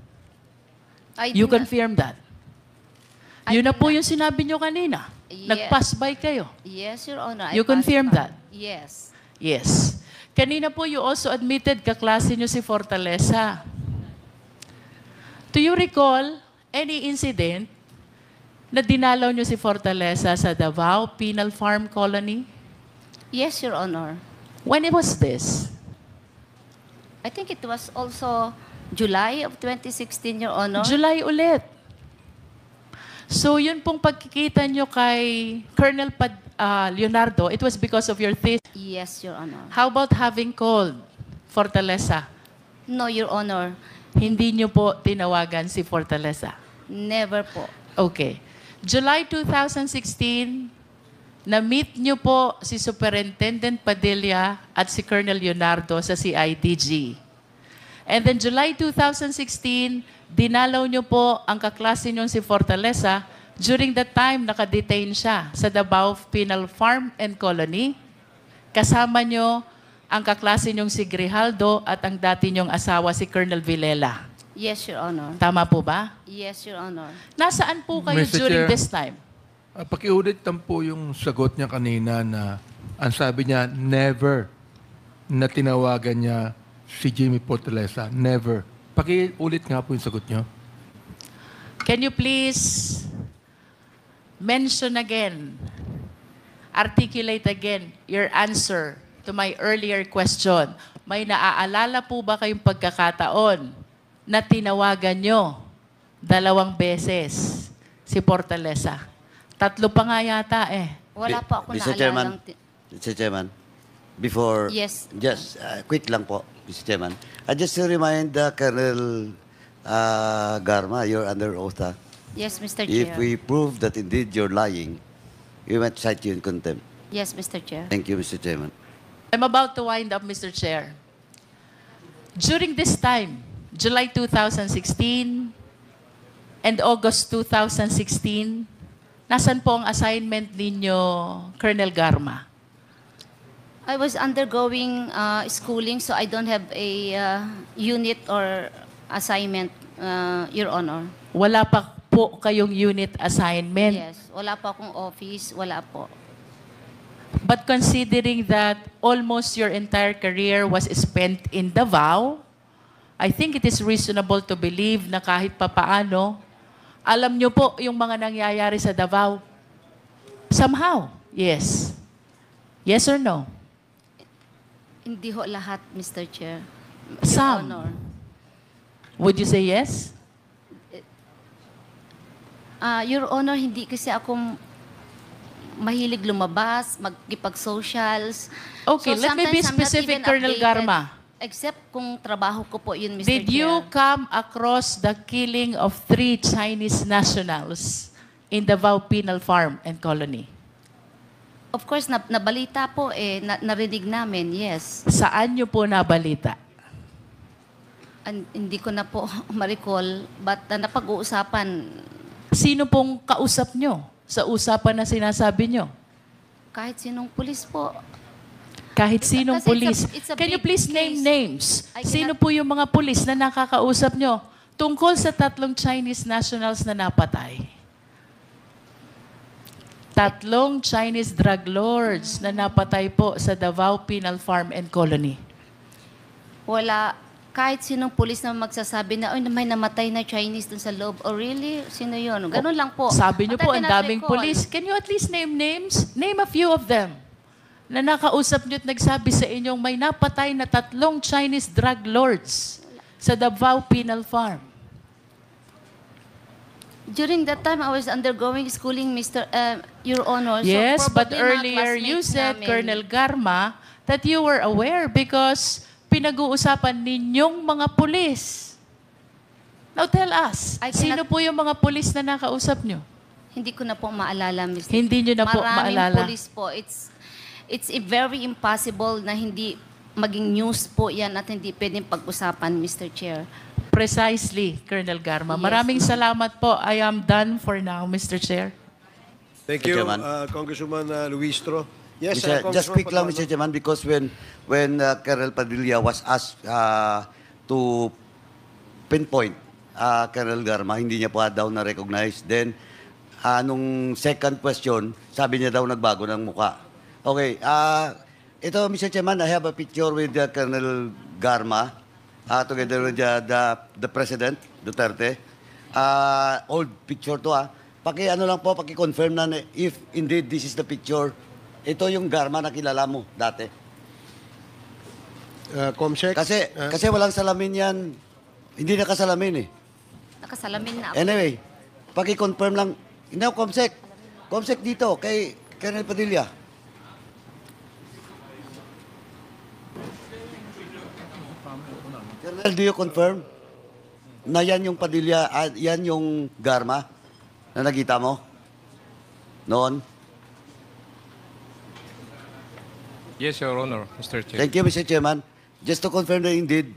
I You do not- confirm that? I Yun na do po not- yung sinabi nyo kanina. Yes. Nag-pass by kayo. Yes, Your Honor. You I passed confirm by. that? Yes. Yes. Kanina po you also admitted kaklase nyo si Fortaleza. Do you recall any incident na dinalaw nyo si Fortaleza sa Davao Penal Farm Colony? Yes, Your Honor. When was this? I think it was also July of 2016, Your Honor. July ulit. So yun pong pagkikita nyo kay Colonel Leonardo, it was because of your thesis. Yes, Your Honor. How about having called Fortaleza? No, Your Honor. Hindi nyo po tinawagan si Fortaleza? Never po. Okay. July 2016, na-meet nyo po si Superintendent Padilla at si Colonel Leonardo sa CIDG. And then July 2016, dinalaw nyo po ang kaklase nyo si Fortaleza. During that time, nakadetain siya sa Davao Penal Farm and Colony. Kasama nyo ang kaklase nyong si Grijaldo at ang dati nyong asawa si Colonel Villela. Yes, Your Honor. Tama po ba? Yes, Your Honor. Nasaan po kayo Mr. during Chair. this time? Pakiulit lang po yung sagot niya kanina na ang sabi niya, never na tinawagan niya si Jimmy Fortaleza. Never. Pakiulit nga po yung sagot niyo. Can you please mention again, articulate again your answer to my earlier question? May naaalala po ba kayong pagkakataon na tinawagan nyo 2 beses si Fortaleza? 3 pa nga yata eh. Wala po ako Mr. Chairman, naalalang... Mr. Chairman, before, Yes. just quick lang po, Mr. Chairman. I just to remind Colonel Garma, you're under oath. Yes, Mr. If Chair. we prove that indeed you're lying, we might cite you in contempt. Yes, Mr. Chair. Thank you, Mr. Chairman. I'm about to wind up, Mr. Chair. During this time, July 2016 and August 2016, nasan po ang assignment ninyo, Colonel Garma? I was undergoing schooling, so I don't have a unit or assignment, Your Honor. Wala pa po kayong unit assignment. Yes. Wala po akong office. Wala po. But considering that almost your entire career was spent in Davao, I think it is reasonable to believe na kahit papaano, alam nyo po yung mga nangyayari sa Davao. Somehow, yes. Yes or no? Hindi ho lahat, Mr. Chair. Your Some. Honor. Would you say yes? Your Honor, hindi kasi ako mahilig lumabas, magkipag-socials. Okay, let me be sometimes I'm not specific, even Colonel updated, Garma. Except kung trabaho ko po yun, Mr. Did Chair. you come across the killing of 3 Chinese nationals in Davao Penal Farm and Colony? Of course, nabalita po eh, narinig namin, yes. Saan nyo po nabalita? Hindi ko na po ma-recall, but napag-uusapan Sino pong kausap nyo sa usapan na sinasabi nyo? kahit sinong pulis po. Kahit sinong Kasi pulis. it's a Can you big please name case. names? I Sino cannot- po yung mga pulis na nakakausap nyo tungkol sa 3 Chinese nationals na napatay? 3 Chinese drug lords na napatay po sa Davao Penal Farm and Colony. Wala, kahit sinong pulis na magsasabi na, may namatay na Chinese dun sa loob. Oh, really? Sino yun? Ganun lang po. Sabi nyo But po, I ang cannot daming recall. pulis. Can you at least name names? Name a few of them na nakausap nyo at nagsabi sa inyong may napatay na 3 Chinese drug lords sa Davao Penal Farm. During that time, I was undergoing schooling, Your Honor. So Yes, but probably mga earlier you classmates said, namin. Colonel Garma, that you were aware because pinag-uusapan ninyong mga pulis. Now tell us, I cannot- sino po yung mga pulis na nakausap nyo? Hindi ko na po maalala, Mr. Hindi nyo na po Maraming maalala. pulis po. It's very impossible na hindi maging news po yan at hindi pwedeng pag-usapan, Mr. Chair. Precisely, Colonel Garma. Yes, Maraming ma'am. salamat po. I am done for now, Mr. Chair. Thank Mr. you, Chairman. Congresswoman Luistro. Yes, Just quick lang, Paduano. Mr. Chairman, because when Colonel Padilla was asked to pinpoint Colonel Garma, hindi niya pa daw na-recognize. Then, nung second question, sabi niya daw nagbago ng muka. Okay, ito, Mr. Chairman, I have a picture with Colonel Garma together with the President, Duterte. Old picture to, Paki-ano lang po, paki-confirm na if indeed this is the picture. Ito yung Garma na kilala mo dati. Comsec? Kasi walang salamin yan. Hindi nakasalamin eh. Nakasalamin na ako. Anyway, paki-confirm lang, Now, Comsec. Comsec dito, kay Colonel Padilla. Colonel, do you confirm na yan yung Padilla, yan yung Garma na nakita mo noon? Yes, Your Honor, Mr. Chair. Thank you, Mr. Chairman. Just to confirm na indeed,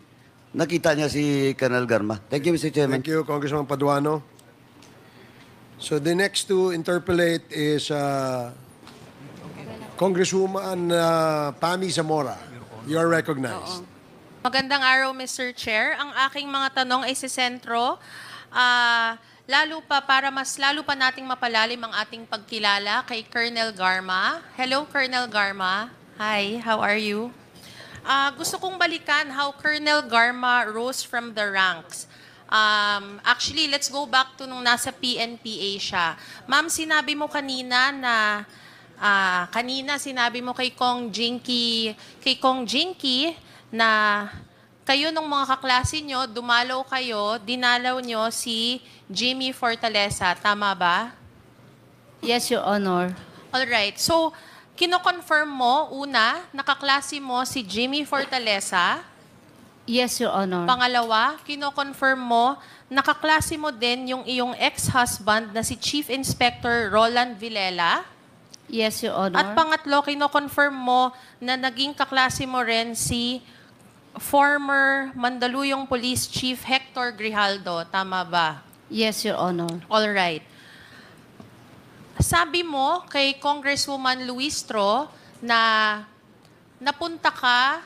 nakita niya si Colonel Garma. Thank you, Mr. Chairman. Thank you, Congressman Paduano. So the next to interpolate is Congresswoman Pami Zamora. You are recognized. Magandang araw, Mr. Chair. Ang aking mga tanong ay si sentro. Lalo pa nating mapalalim ang ating pagkilala kay Colonel Garma. Hello, Colonel Garma. Hi, how are you? Gusto kong balikan how Colonel Garma rose from the ranks. Actually, let's go back to nung nasa PNPA siya. Ma'am, sinabi mo kanina na sinabi mo kay Kong Jinky na kayo nung mga kaklase nyo, dumalaw kayo, dinalaw nyo si Jimmy Fortaleza. Tama ba? Yes, Your Honor. Alright. So, kino-confirm mo, una, nakaklase mo si Jimmy Fortaleza. Yes, Your Honor. Pangalawa, kino-confirm mo, nakaklase mo din yung iyong ex-husband na si Chief Inspector Roland Villela. Yes, Your Honor. At pangatlo, kino-confirm mo na naging kaklase mo rin si former Mandaluyong Police Chief Hector Grijaldo. Tama ba? Yes, Your Honor. All right. Sabi mo kay Congresswoman Luistro na napunta ka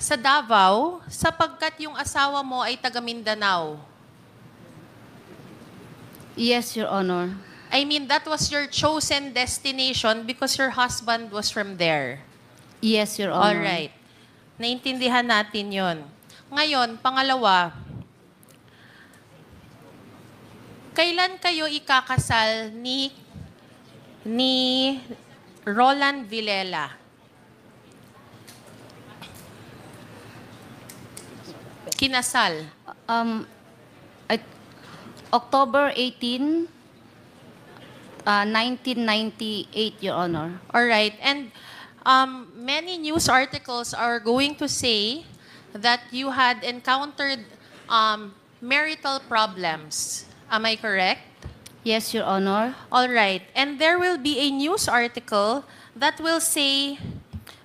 sa Davao sapagkat yung asawa mo ay taga Mindanao. Yes, Your Honor. I mean, that was your chosen destination because your husband was from there. Yes, Your Honor. All right. Naintindihan natin yon. Ngayon, pangalawa, kailan kayo ikakasal ni Roland Villela? Kinasal? October 18, 1998, Your Honor. All right. And many news articles are going to say that you had encountered marital problems. Am I correct? Yes, Your Honor. All right. And there will be a news article that will say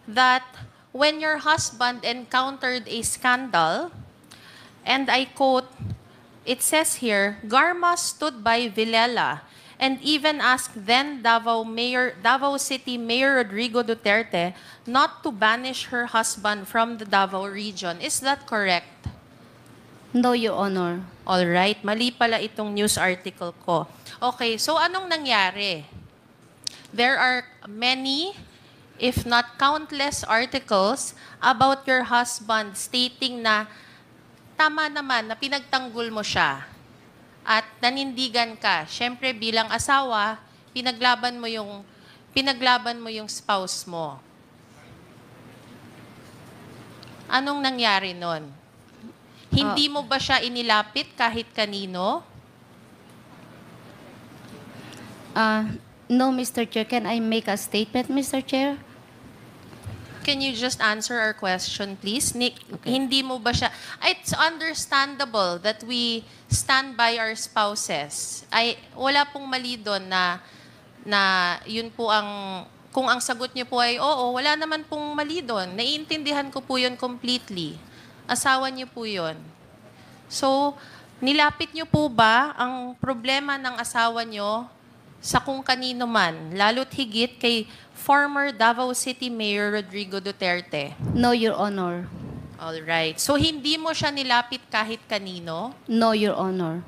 that when your husband encountered a scandal, and I quote, it says here, Garma stood by Villela and even asked then Davao City Mayor Rodrigo Duterte not to banish her husband from the Davao region. Is that correct? No, Your Honor. All right. Mali pala itong news article ko. Okay, so anong nangyari? There are many, if not countless, articles about your husband stating na tama naman na pinagtanggol mo siya at nanindigan ka. Siyempre bilang asawa, pinaglaban mo yung spouse mo. Anong nangyari nun? Hindi mo ba siya inilapit kahit kanino? No, Mr. Chair. Can I make a statement, Mr. Chair? Can you just answer our question, please? Hindi mo ba siya... It's understandable that we stand by our spouses. Wala pong mali doon na yun po ang... Kung ang sagot niyo po ay oo, wala naman pong mali doon. Naiintindihan ko po yun completely. Asawa niyo po yun. So, nilapit niyo po ba ang problema ng asawa niyo sa kung kanino man, lalo't higit kay former Davao City Mayor Rodrigo Duterte? No, Your Honor. All right. So, hindi mo siya nilapit kahit kanino? No, Your Honor.